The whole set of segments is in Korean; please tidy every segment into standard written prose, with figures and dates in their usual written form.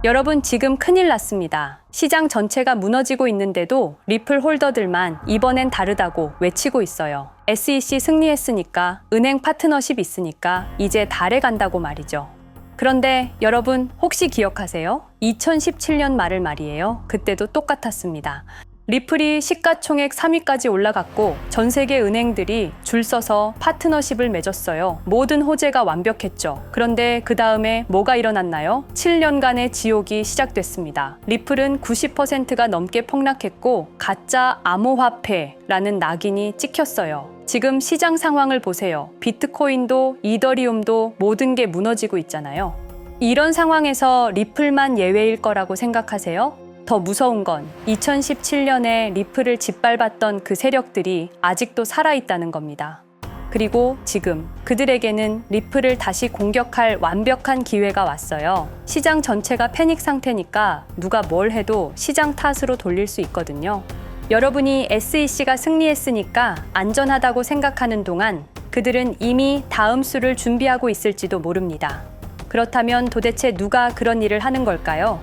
여러분, 지금 큰일 났습니다. 시장 전체가 무너지고 있는데도 리플 홀더들만 이번엔 다르다고 외치고 있어요. SEC 승리했으니까, 은행 파트너십 있으니까 이제 달에 간다고 말이죠. 그런데 여러분, 혹시 기억하세요? 2017년 말을 말이에요. 그때도 똑같았습니다. 리플이 시가총액 3위까지 올라갔고 전 세계 은행들이 줄 서서 파트너십을 맺었어요. 모든 호재가 완벽했죠. 그런데 그 다음에 뭐가 일어났나요? 7년간의 지옥이 시작됐습니다. 리플은 90%가 넘게 폭락했고 가짜 암호화폐라는 낙인이 찍혔어요. 지금 시장 상황을 보세요. 비트코인도 이더리움도 모든 게 무너지고 있잖아요. 이런 상황에서 리플만 예외일 거라고 생각하세요? 더 무서운 건 2017년에 리플을 짓밟았던 그 세력들이 아직도 살아있다는 겁니다. 그리고 지금 그들에게는 리플을 다시 공격할 완벽한 기회가 왔어요. 시장 전체가 패닉 상태니까 누가 뭘 해도 시장 탓으로 돌릴 수 있거든요. 여러분이 SEC가 승리했으니까 안전하다고 생각하는 동안 그들은 이미 다음 수를 준비하고 있을지도 모릅니다. 그렇다면 도대체 누가 그런 일을 하는 걸까요?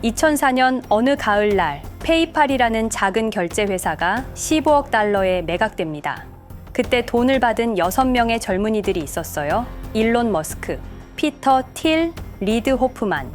2004년 어느 가을날 페이팔이라는 작은 결제 회사가 15억 달러에 매각됩니다. 그때 돈을 받은 6명의 젊은이들이 있었어요. 일론 머스크, 피터 틸, 리드 호프만.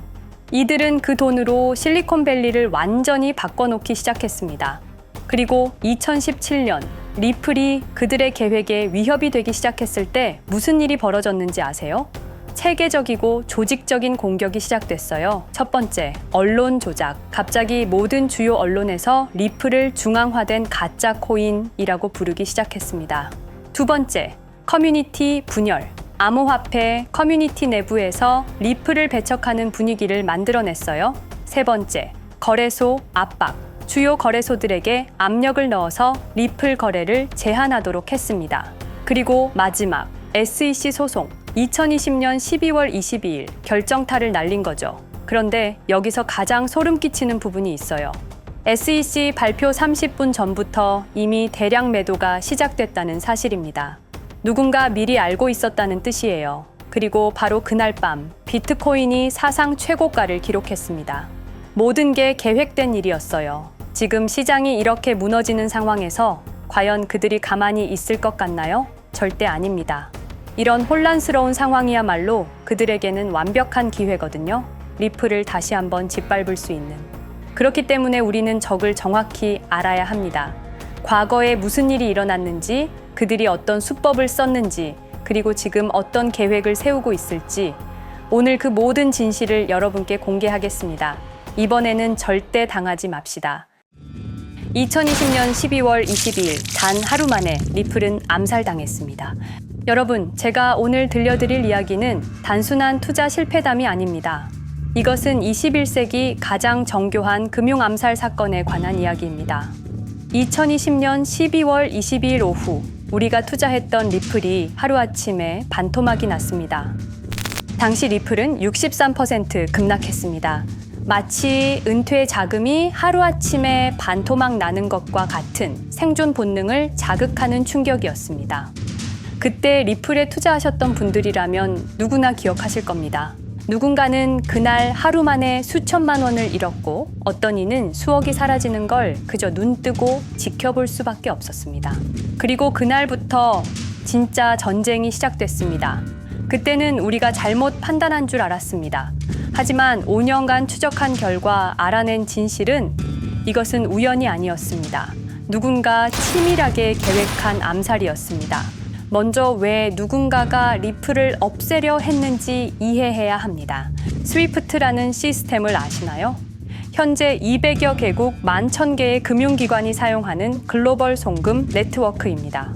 이들은 그 돈으로 실리콘밸리를 완전히 바꿔놓기 시작했습니다. 그리고 2017년 리플이 그들의 계획에 위협이 되기 시작했을 때 무슨 일이 벌어졌는지 아세요? 체계적이고 조직적인 공격이 시작됐어요. 첫 번째, 언론 조작. 갑자기 모든 주요 언론에서 리플을 중앙화된 가짜 코인이라고 부르기 시작했습니다. 두 번째, 커뮤니티 분열. 암호화폐 커뮤니티 내부에서 리플을 배척하는 분위기를 만들어냈어요. 세 번째, 거래소 압박. 주요 거래소들에게 압력을 넣어서 리플 거래를 제한하도록 했습니다. 그리고 마지막, SEC 소송. 2020년 12월 22일 결정타를 날린 거죠. 그런데 여기서 가장 소름 끼치는 부분이 있어요. SEC 발표 30분 전부터 이미 대량 매도가 시작됐다는 사실입니다. 누군가 미리 알고 있었다는 뜻이에요. 그리고 바로 그날 밤 비트코인이 사상 최고가를 기록했습니다. 모든 게 계획된 일이었어요. 지금 시장이 이렇게 무너지는 상황에서 과연 그들이 가만히 있을 것 같나요? 절대 아닙니다. 이런 혼란스러운 상황이야말로 그들에게는 완벽한 기회거든요. 리플을 다시 한번 짓밟을 수 있는. 그렇기 때문에 우리는 적을 정확히 알아야 합니다. 과거에 무슨 일이 일어났는지, 그들이 어떤 수법을 썼는지, 그리고 지금 어떤 계획을 세우고 있을지, 오늘 그 모든 진실을 여러분께 공개하겠습니다. 이번에는 절대 당하지 맙시다. 2020년 12월 22일 단 하루 만에 리플은 암살당했습니다. 여러분, 제가 오늘 들려드릴 이야기는 단순한 투자 실패담이 아닙니다. 이것은 21세기 가장 정교한 금융 암살 사건에 관한 이야기입니다. 2020년 12월 22일 오후 우리가 투자했던 리플이 하루아침에 반토막이 났습니다. 당시 리플은 63% 급락했습니다. 마치 은퇴 자금이 하루아침에 반토막 나는 것과 같은 생존 본능을 자극하는 충격이었습니다. 그때 리플에 투자하셨던 분들이라면 누구나 기억하실 겁니다. 누군가는 그날 하루 만에 수천만 원을 잃었고 어떤 이는 수억이 사라지는 걸 그저 눈 뜨고 지켜볼 수밖에 없었습니다. 그리고 그날부터 진짜 전쟁이 시작됐습니다. 그때는 우리가 잘못 판단한 줄 알았습니다. 하지만 5년간 추적한 결과 알아낸 진실은 이것은 우연이 아니었습니다. 누군가 치밀하게 계획한 암살이었습니다. 먼저 왜 누군가가 리플을 없애려 했는지 이해해야 합니다. 스위프트라는 시스템을 아시나요? 현재 200여 개국 11,000개의 금융기관이 사용하는 글로벌 송금 네트워크입니다.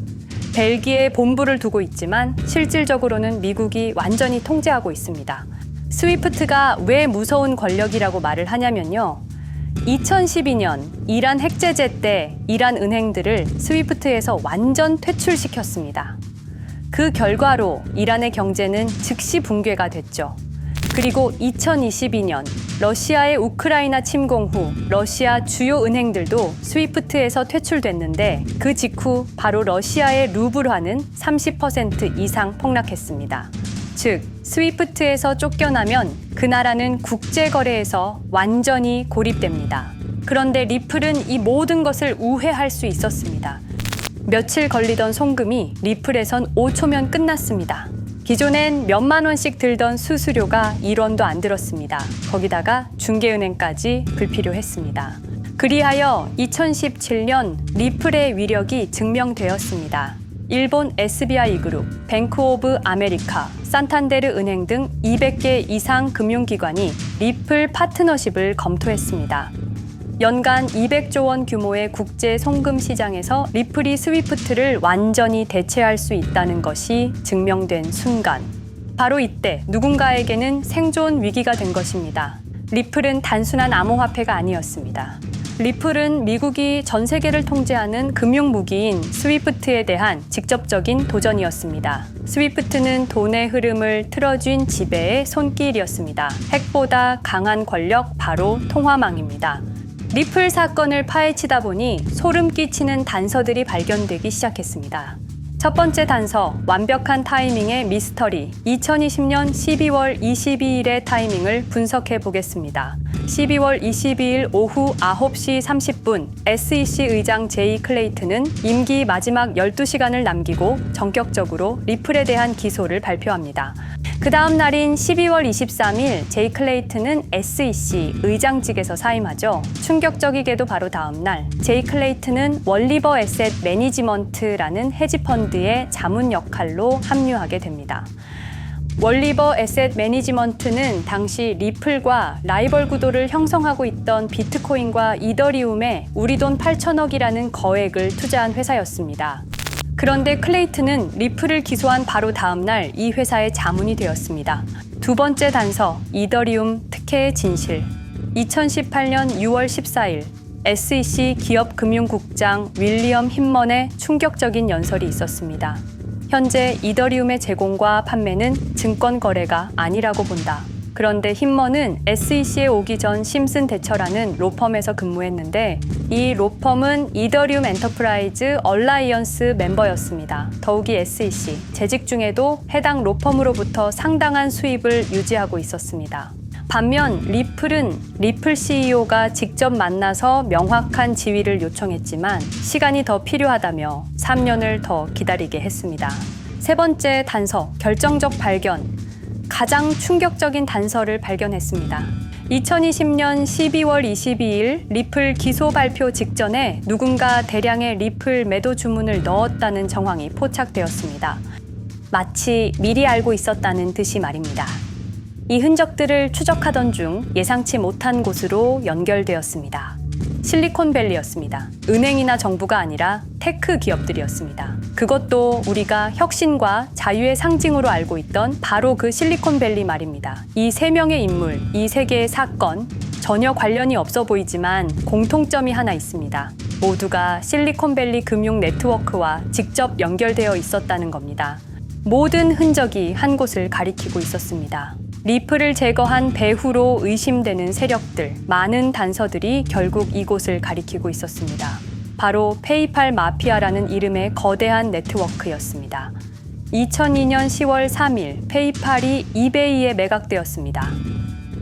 벨기에에 본부를 두고 있지만 실질적으로는 미국이 완전히 통제하고 있습니다. 스위프트가 왜 무서운 권력이라고 말을 하냐면요. 2012년 이란 핵제재 때 이란 은행들을 스위프트에서 완전 퇴출시켰습니다. 그 결과로 이란의 경제는 즉시 붕괴가 됐죠. 그리고 2022년 러시아의 우크라이나 침공 후 러시아 주요 은행들도 스위프트에서 퇴출됐는데 그 직후 바로 러시아의 루블화는 30% 이상 폭락했습니다. 즉 스위프트에서 쫓겨나면 그 나라는 국제거래에서 완전히 고립됩니다. 그런데 리플은 이 모든 것을 우회할 수 있었습니다. 며칠 걸리던 송금이 리플에선 5초면 끝났습니다. 기존엔 몇만 원씩 들던 수수료가 1원도 안 들었습니다. 거기다가 중개은행까지 불필요했습니다. 그리하여 2017년 리플의 위력이 증명되었습니다. 일본 SBI 그룹, 뱅크 오브 아메리카, 산탄데르 은행 등 200개 이상 금융기관이 리플 파트너십을 검토했습니다. 연간 200조 원 규모의 국제 송금 시장에서 리플이 스위프트를 완전히 대체할 수 있다는 것이 증명된 순간, 바로 이때 누군가에게는 생존 위기가 된 것입니다. 리플은 단순한 암호화폐가 아니었습니다. 리플은 미국이 전 세계를 통제하는 금융무기인 스위프트에 대한 직접적인 도전이었습니다. 스위프트는 돈의 흐름을 틀어쥔 지배의 손길이었습니다. 핵보다 강한 권력, 바로 통화망입니다. 리플 사건을 파헤치다 보니 소름 끼치는 단서들이 발견되기 시작했습니다. 첫 번째 단서, 완벽한 타이밍의 미스터리. 2020년 12월 22일의 타이밍을 분석해 보겠습니다. 12월 22일 오후 9시 30분, SEC 의장 제이 클레이튼은 임기 마지막 12시간을 남기고 전격적으로 리플에 대한 기소를 발표합니다. 그 다음 날인 12월 23일, 제이 클레이튼은 SEC 의장직에서 사임하죠. 충격적이게도 바로 다음 날, 제이 클레이튼은 월리버 에셋 매니지먼트라는 헤지펀드의 자문 역할로 합류하게 됩니다. 월리버 에셋 매니지먼트는 당시 리플과 라이벌 구도를 형성하고 있던 비트코인과 이더리움에 우리 돈 8천억이라는 거액을 투자한 회사였습니다. 그런데 클레이튼은 리플을 기소한 바로 다음 날 이 회사의 자문이 되었습니다. 두 번째 단서, 이더리움 특혜의 진실. 2018년 6월 14일, SEC 기업금융국장 윌리엄 힌먼의 충격적인 연설이 있었습니다. 현재 이더리움의 제공과 판매는 증권 거래가 아니라고 본다. 그런데 힌먼은 SEC에 오기 전 심슨 대처라는 로펌에서 근무했는데 이 로펌은 이더리움 엔터프라이즈 얼라이언스 멤버였습니다. 더욱이 SEC, 재직 중에도 해당 로펌으로부터 상당한 수입을 유지하고 있었습니다. 반면 리플은 리플 CEO가 직접 만나서 명확한 지위를 요청했지만 시간이 더 필요하다며 3년을 더 기다리게 했습니다. 세 번째 단서, 결정적 발견. 가장 충격적인 단서를 발견했습니다. 2020년 12월 22일 리플 기소 발표 직전에 누군가 대량의 리플 매도 주문을 넣었다는 정황이 포착되었습니다. 마치 미리 알고 있었다는 듯이 말입니다. 이 흔적들을 추적하던 중 예상치 못한 곳으로 연결되었습니다. 실리콘밸리였습니다. 은행이나 정부가 아니라 테크 기업들이었습니다. 그것도 우리가 혁신과 자유의 상징으로 알고 있던 바로 그 실리콘밸리 말입니다. 이 세 명의 인물, 이 세 개의 사건, 전혀 관련이 없어 보이지만 공통점이 하나 있습니다. 모두가 실리콘밸리 금융 네트워크와 직접 연결되어 있었다는 겁니다. 모든 흔적이 한 곳을 가리키고 있었습니다. 리플을 제거한 배후로 의심되는 세력들, 많은 단서들이 결국 이곳을 가리키고 있었습니다. 바로 페이팔 마피아라는 이름의 거대한 네트워크였습니다. 2002년 10월 3일 페이팔이 이베이에 매각되었습니다.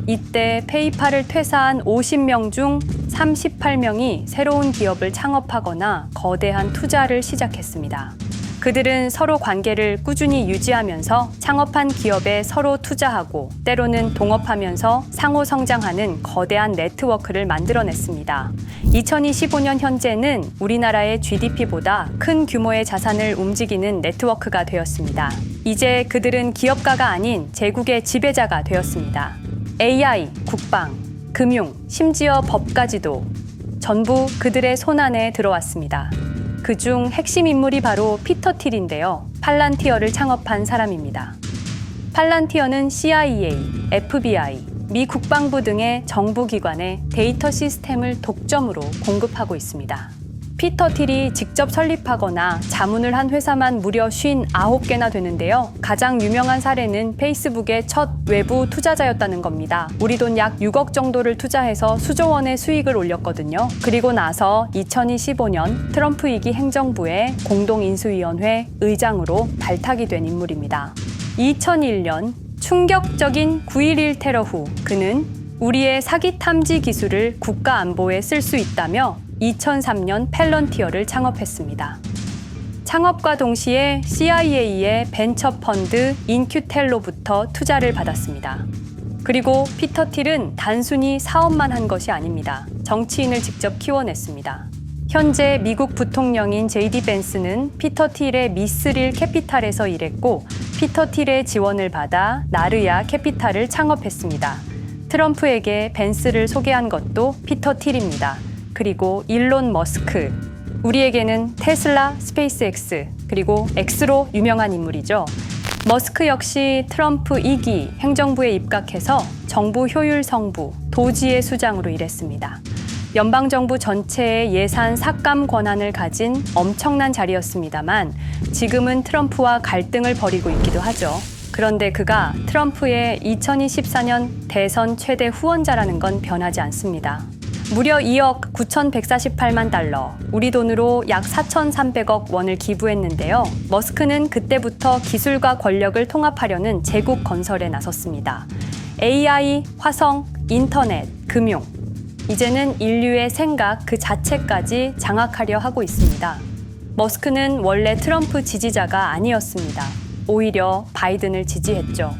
이때 페이팔을 퇴사한 50명 중 38명이 새로운 기업을 창업하거나 거대한 투자를 시작했습니다. 그들은 서로 관계를 꾸준히 유지하면서 창업한 기업에 서로 투자하고 때로는 동업하면서 상호 성장하는 거대한 네트워크를 만들어냈습니다. 2025년 현재는 우리나라의 GDP보다 큰 규모의 자산을 움직이는 네트워크가 되었습니다. 이제 그들은 기업가가 아닌 제국의 지배자가 되었습니다. AI, 국방, 금융, 심지어 법까지도 전부 그들의 손안에 들어왔습니다. 그중 핵심 인물이 바로 피터 틸인데요. 팔란티어를 창업한 사람입니다. 팔란티어는 CIA, FBI, 미 국방부 등의 정부기관에 데이터 시스템을 독점으로 공급하고 있습니다. 피터 틸이 직접 설립하거나 자문을 한 회사만 무려 59개나 되는데요. 가장 유명한 사례는 페이스북의 첫 외부 투자자였다는 겁니다. 우리 돈 약 6억 정도를 투자해서 수조 원의 수익을 올렸거든요. 그리고 나서 2025년 트럼프 2기 행정부의 공동인수위원회 의장으로 발탁이 된 인물입니다. 2001년 충격적인 9.11 테러 후 그는 우리의 사기 탐지 기술을 국가 안보에 쓸 수 있다며 2003년 펠런티어를 창업했습니다. 창업과 동시에 CIA의 벤처 펀드 인큐텔로부터 투자를 받았습니다. 그리고 피터 틸은 단순히 사업만 한 것이 아닙니다. 정치인을 직접 키워냈습니다. 현재 미국 부통령인 JD 벤스는 피터 틸의 미스릴 캐피탈에서 일했고 피터 틸의 지원을 받아 나르야 캐피탈을 창업했습니다. 트럼프에게 벤스를 소개한 것도 피터 틸입니다. 그리고 일론 머스크, 우리에게는 테슬라, 스페이스X, 그리고 X로 유명한 인물이죠. 머스크 역시 트럼프 2기 행정부에 입각해서 정부 효율 성부, 도지의 수장으로 일했습니다. 연방정부 전체의 예산 삭감 권한을 가진 엄청난 자리였습니다만 지금은 트럼프와 갈등을 벌이고 있기도 하죠. 그런데 그가 트럼프의 2024년 대선 최대 후원자라는 건 변하지 않습니다. 무려 2억 9,148만 달러, 우리 돈으로 약 4,300억 원을 기부했는데요. 머스크는 그때부터 기술과 권력을 통합하려는 제국 건설에 나섰습니다. AI, 화성, 인터넷, 금융, 이제는 인류의 생각 그 자체까지 장악하려 하고 있습니다. 머스크는 원래 트럼프 지지자가 아니었습니다. 오히려 바이든을 지지했죠.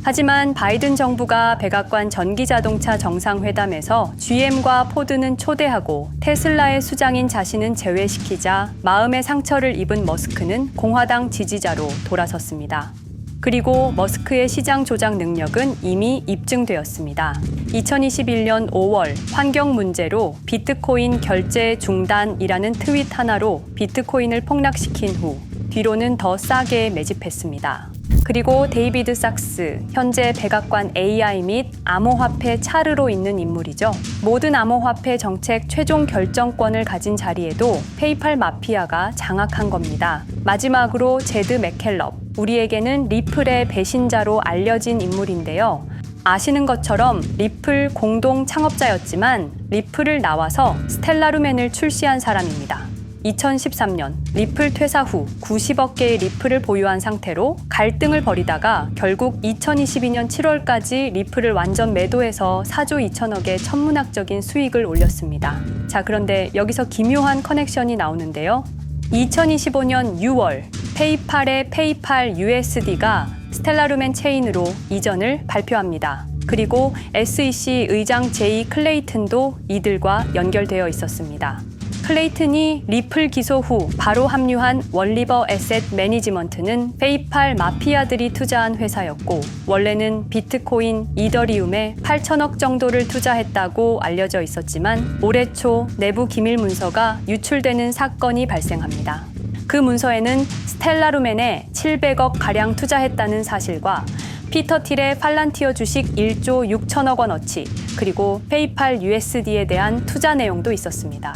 하지만 바이든 정부가 백악관 전기자동차 정상회담에서 GM과 포드는 초대하고 테슬라의 수장인 자신은 제외시키자 마음의 상처를 입은 머스크는 공화당 지지자로 돌아섰습니다. 그리고 머스크의 시장 조작 능력은 이미 입증되었습니다. 2021년 5월 환경 문제로 비트코인 결제 중단이라는 트윗 하나로 비트코인을 폭락시킨 후 뒤로는 더 싸게 매집했습니다. 그리고 데이비드 sak스, 현재 백악관 AI 및 암호화폐 차르로 있는 인물이죠. 모든 암호화폐 정책 최종 결정권을 가진 자리에도 페이팔 마피아가 장악한 겁니다. 마지막으로 제드 맥켈럽, 우리에게는 리플의 배신자로 알려진 인물인데요. 아시는 것처럼 리플 공동 창업자였지만 리플을 나와서 스텔라루멘을 출시한 사람입니다. 2013년 리플 퇴사 후 90억 개의 리플을 보유한 상태로 갈등을 벌이다가 결국 2022년 7월까지 리플을 완전 매도해서 4조 2천억의 천문학적인 수익을 올렸습니다. 자, 그런데 여기서 기묘한 커넥션이 나오는데요. 2025년 6월 페이팔의 페이팔 USD가 스텔라루멘 체인으로 이전을 발표합니다. 그리고 SEC 의장 제이 클레이튼도 이들과 연결되어 있었습니다. 클레이튼이 리플 기소 후 바로 합류한 월리버 에셋 매니지먼트는 페이팔 마피아들이 투자한 회사였고 원래는 비트코인, 이더리움에 8천억 정도를 투자했다고 알려져 있었지만 올해 초 내부 기밀 문서가 유출되는 사건이 발생합니다. 그 문서에는 스텔라루멘에 700억 가량 투자했다는 사실과 피터 틸의 팔란티어 주식 1조 6천억 원어치, 그리고 페이팔 USD에 대한 투자 내용도 있었습니다.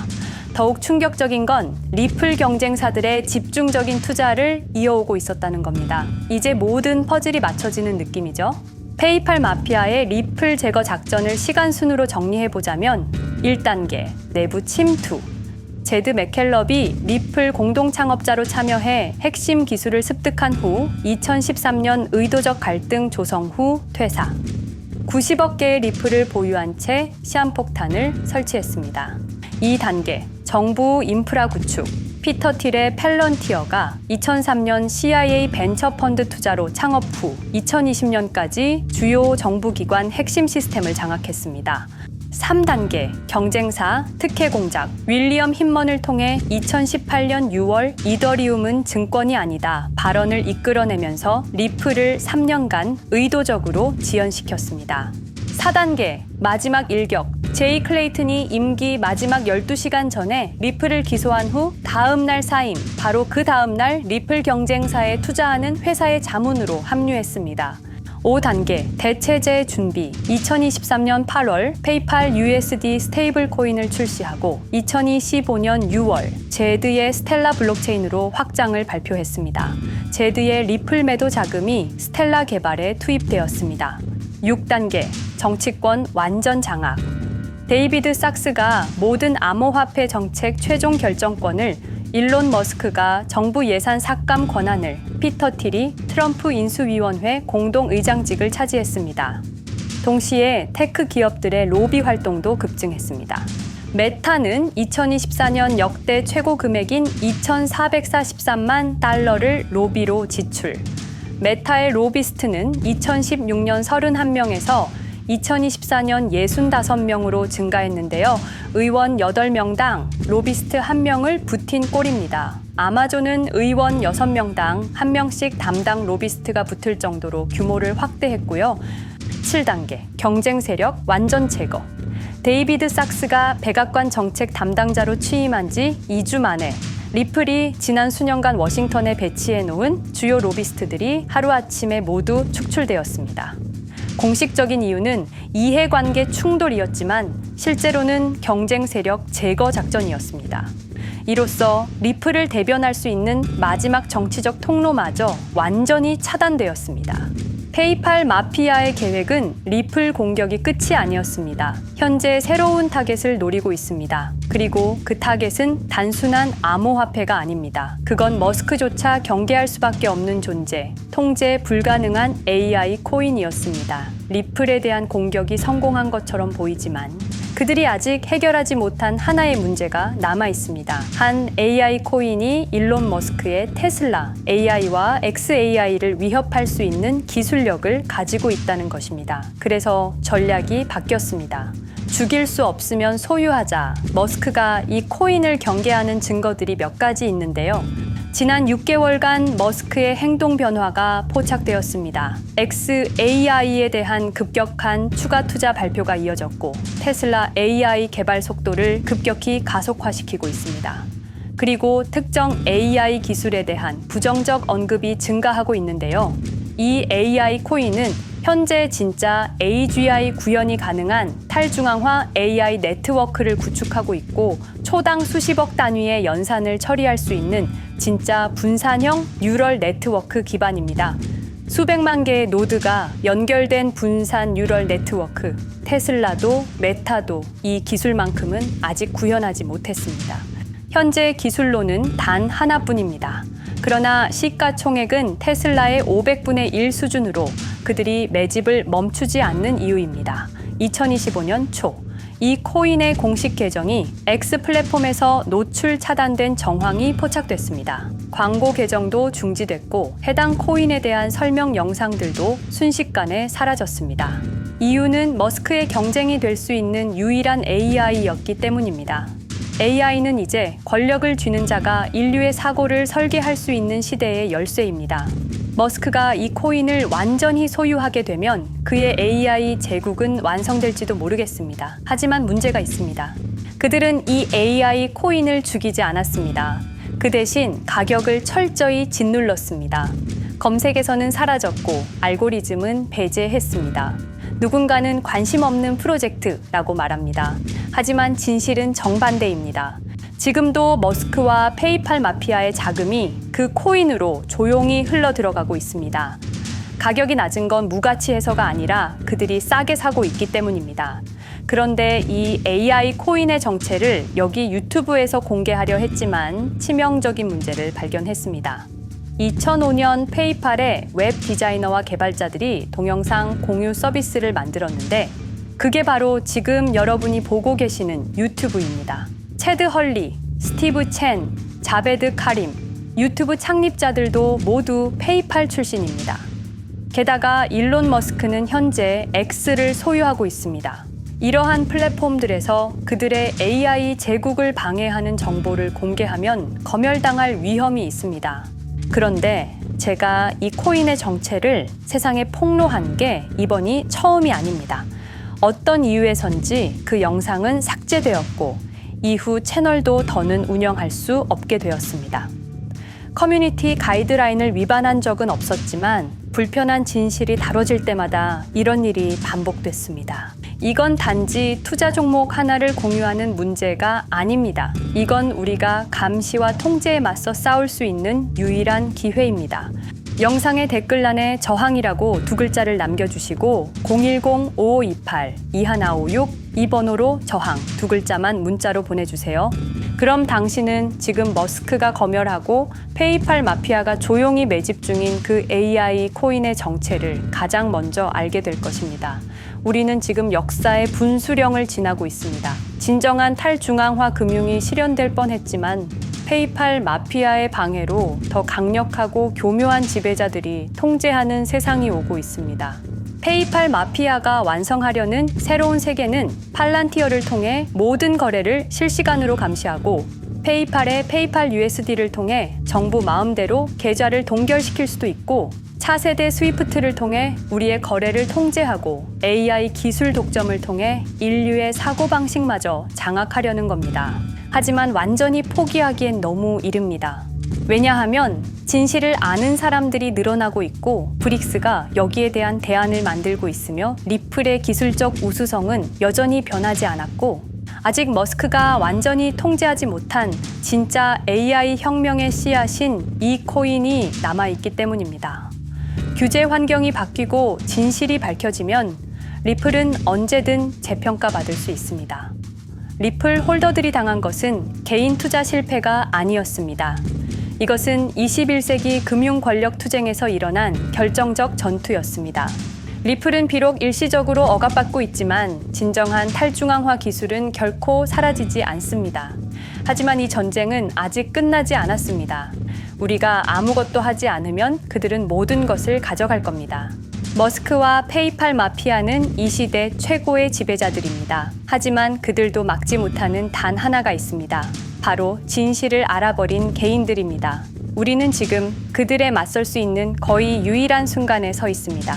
더욱 충격적인 건 리플 경쟁사들의 집중적인 투자를 이어오고 있었다는 겁니다. 이제 모든 퍼즐이 맞춰지는 느낌이죠. 페이팔 마피아의 리플 제거 작전을 시간 순으로 정리해보자면 1단계, 내부 침투. 제드 맥켈럽이 리플 공동 창업자로 참여해 핵심 기술을 습득한 후 2013년 의도적 갈등 조성 후 퇴사. 90억 개의 리플을 보유한 채 시한폭탄을 설치했습니다. 2단계, 정부 인프라 구축. 피터 틸의 펠런티어가 2003년 CIA 벤처 펀드 투자로 창업 후 2020년까지 주요 정부기관 핵심 시스템을 장악했습니다. 3단계, 경쟁사 특혜 공작. 윌리엄 힌먼을 통해 2018년 6월 이더리움은 증권이 아니다 발언을 이끌어내면서 리플을 3년간 의도적으로 지연시켰습니다. 4단계, 마지막 일격. 제이 클레이튼이 임기 마지막 12시간 전에 리플을 기소한 후 다음 날 사임, 바로 그 다음 날 리플 경쟁사에 투자하는 회사의 자문으로 합류했습니다. 5단계, 대체제 준비. 2023년 8월 페이팔 USD 스테이블 코인을 출시하고 2025년 6월 제드의 스텔라 블록체인으로 확장을 발표했습니다. 제드의 리플 매도 자금이 스텔라 개발에 투입되었습니다. 6단계, 정치권 완전 장악. 데이비드 sak스가 모든 암호화폐 정책 최종 결정권을 일론 머스크가 정부 예산 삭감 권한을 피터 틸이 트럼프 인수위원회 공동의장직을 차지했습니다. 동시에 테크 기업들의 로비 활동도 급증했습니다. 메타는 2024년 역대 최고 금액인 2,443만 달러를 로비로 지출. 메타의 로비스트는 2016년 31명에서 2024년 65명으로 증가했는데요. 의원 8명당 로비스트 1명을 붙인 꼴입니다. 아마존은 의원 6명당 1명씩 담당 로비스트가 붙을 정도로 규모를 확대했고요. 7단계 경쟁 세력 완전 제거. 데이비드 sak스가 백악관 정책 담당자로 취임한 지 2주 만에 리플이 지난 수년간 워싱턴에 배치해 놓은 주요 로비스트들이 하루아침에 모두 축출되었습니다. 공식적인 이유는 이해관계 충돌이었지만 실제로는 경쟁 세력 제거 작전이었습니다. 이로써 리플을 대변할 수 있는 마지막 정치적 통로마저 완전히 차단되었습니다. 페이팔 마피아의 계획은 리플 공격이 끝이 아니었습니다. 현재 새로운 타겟을 노리고 있습니다. 그리고 그 타겟은 단순한 암호화폐가 아닙니다. 그건 머스크조차 경계할 수밖에 없는 존재, 통제 불가능한 AI 코인이었습니다. 리플에 대한 공격이 성공한 것처럼 보이지만 그들이 아직 해결하지 못한 하나의 문제가 남아 있습니다. 한 AI 코인이 일론 머스크의 테슬라 AI와 XAI를 위협할 수 있는 기술력을 가지고 있다는 것입니다. 그래서 전략이 바뀌었습니다. 죽일 수 없으면 소유하자. 머스크가 이 코인을 경계하는 증거들이 몇 가지 있는데요. 지난 6개월간 머스크의 행동 변화가 포착되었습니다. XAI에 대한 급격한 추가 투자 발표가 이어졌고 테슬라 AI 개발 속도를 급격히 가속화시키고 있습니다. 그리고 특정 AI 기술에 대한 부정적 언급이 증가하고 있는데요. 이 AI 코인은 현재 진짜 AGI 구현이 가능한 탈중앙화 AI 네트워크를 구축하고 있고 초당 수십억 단위의 연산을 처리할 수 있는 진짜 분산형 뉴럴 네트워크 기반입니다. 수백만 개의 노드가 연결된 분산 뉴럴 네트워크, 테슬라도 메타도 이 기술만큼은 아직 구현하지 못했습니다. 현재 기술로는 단 하나뿐입니다. 그러나 시가총액은 테슬라의 500분의 1 수준으로 그들이 매집을 멈추지 않는 이유입니다. 2025년 초, 이 코인의 공식 계정이 X 플랫폼에서 노출 차단된 정황이 포착됐습니다. 광고 계정도 중지됐고 해당 코인에 대한 설명 영상들도 순식간에 사라졌습니다. 이유는 머스크의 경쟁이 될 수 있는 유일한 AI였기 때문입니다. AI는 이제 권력을 쥐는 자가 인류의 사고를 설계할 수 있는 시대의 열쇠입니다. 머스크가 이 코인을 완전히 소유하게 되면 그의 AI 제국은 완성될지도 모르겠습니다. 하지만 문제가 있습니다. 그들은 이 AI 코인을 죽이지 않았습니다. 그 대신 가격을 철저히 짓눌렀습니다. 검색에서는 사라졌고 알고리즘은 배제했습니다. 누군가는 관심 없는 프로젝트라고 말합니다. 하지만 진실은 정반대입니다. 지금도 머스크와 페이팔 마피아의 자금이 그 코인으로 조용히 흘러 들어가고 있습니다. 가격이 낮은 건 무가치해서가 아니라 그들이 싸게 사고 있기 때문입니다. 그런데 이 AI 코인의 정체를 여기 유튜브에서 공개하려 했지만 치명적인 문제를 발견했습니다. 2005년 페이팔의 웹 디자이너와 개발자들이 동영상 공유 서비스를 만들었는데 그게 바로 지금 여러분이 보고 계시는 유튜브입니다. 체드 헐리, 스티브 첸, 자베드 카림, 유튜브 창립자들도 모두 페이팔 출신입니다. 게다가 일론 머스크는 현재 X를 소유하고 있습니다. 이러한 플랫폼들에서 그들의 AI 제국을 방해하는 정보를 공개하면 검열당할 위험이 있습니다. 그런데 제가 이 코인의 정체를 세상에 폭로한 게 이번이 처음이 아닙니다. 어떤 이유에선지 그 영상은 삭제되었고 이후 채널도 더는 운영할 수 없게 되었습니다. 커뮤니티 가이드라인을 위반한 적은 없었지만 불편한 진실이 다뤄질 때마다 이런 일이 반복됐습니다. 이건 단지 투자 종목 하나를 공유하는 문제가 아닙니다. 이건 우리가 감시와 통제에 맞서 싸울 수 있는 유일한 기회입니다. 영상의 댓글란에 저항이라고 두 글자를 남겨주시고 010-5528-2156 이 번호로 저항 두 글자만 문자로 보내주세요. 그럼 당신은 지금 머스크가 검열하고 페이팔 마피아가 조용히 매집 중인 그 AI 코인의 정체를 가장 먼저 알게 될 것입니다. 우리는 지금 역사의 분수령을 지나고 있습니다. 진정한 탈중앙화 금융이 실현될 뻔했지만 페이팔 마피아의 방해로 더 강력하고 교묘한 지배자들이 통제하는 세상이 오고 있습니다. 페이팔 마피아가 완성하려는 새로운 세계는 팔란티어를 통해 모든 거래를 실시간으로 감시하고 페이팔의 페이팔 USD를 통해 정부 마음대로 계좌를 동결시킬 수도 있고 차세대 스위프트를 통해 우리의 거래를 통제하고 AI 기술 독점을 통해 인류의 사고방식마저 장악하려는 겁니다. 하지만 완전히 포기하기엔 너무 이릅니다. 왜냐하면 진실을 아는 사람들이 늘어나고 있고 브릭스가 여기에 대한 대안을 만들고 있으며 리플의 기술적 우수성은 여전히 변하지 않았고 아직 머스크가 완전히 통제하지 못한 진짜 AI 혁명의 씨앗인 이 코인이 남아있기 때문입니다. 규제 환경이 바뀌고 진실이 밝혀지면 리플은 언제든 재평가받을 수 있습니다. 리플 홀더들이 당한 것은 개인 투자 실패가 아니었습니다. 이것은 21세기 금융 권력 투쟁에서 일어난 결정적 전투였습니다. 리플은 비록 일시적으로 억압받고 있지만 진정한 탈중앙화 기술은 결코 사라지지 않습니다. 하지만 이 전쟁은 아직 끝나지 않았습니다. 우리가 아무것도 하지 않으면 그들은 모든 것을 가져갈 겁니다. 머스크와 페이팔 마피아는 이 시대 최고의 지배자들입니다. 하지만 그들도 막지 못하는 단 하나가 있습니다. 바로 진실을 알아버린 개인들입니다. 우리는 지금 그들에 맞설 수 있는 거의 유일한 순간에 서 있습니다.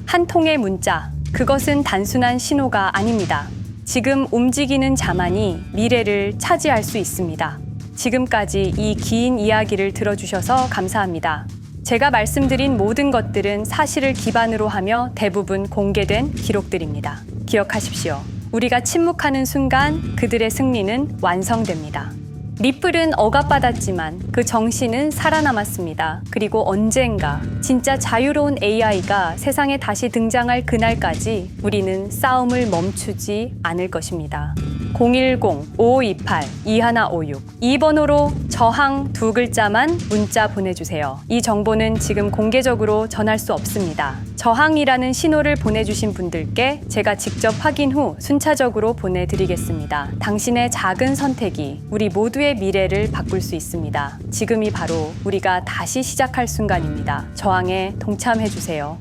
한 통의 문자, 그것은 단순한 신호가 아닙니다. 지금 움직이는 자만이 미래를 차지할 수 있습니다. 지금까지 이 긴 이야기를 들어주셔서 감사합니다. 제가 말씀드린 모든 것들은 사실을 기반으로 하며 대부분 공개된 기록들입니다. 기억하십시오. 우리가 침묵하는 순간 그들의 승리는 완성됩니다. 리플은 억압받았지만 그 정신은 살아남았습니다. 그리고 언젠가 진짜 자유로운 AI가 세상에 다시 등장할 그날까지 우리는 싸움을 멈추지 않을 것입니다. 010-5528-2156 이 번호로 저항 2글자만 문자 보내주세요. 이 정보는 지금 공개적으로 전할 수 없습니다. 저항이라는 신호를 보내주신 분들께 제가 직접 확인 후 순차적으로 보내드리겠습니다. 당신의 작은 선택이 우리 모두의 미래를 바꿀 수 있습니다. 지금이 바로 우리가 다시 시작할 순간입니다. 저항에 동참해주세요.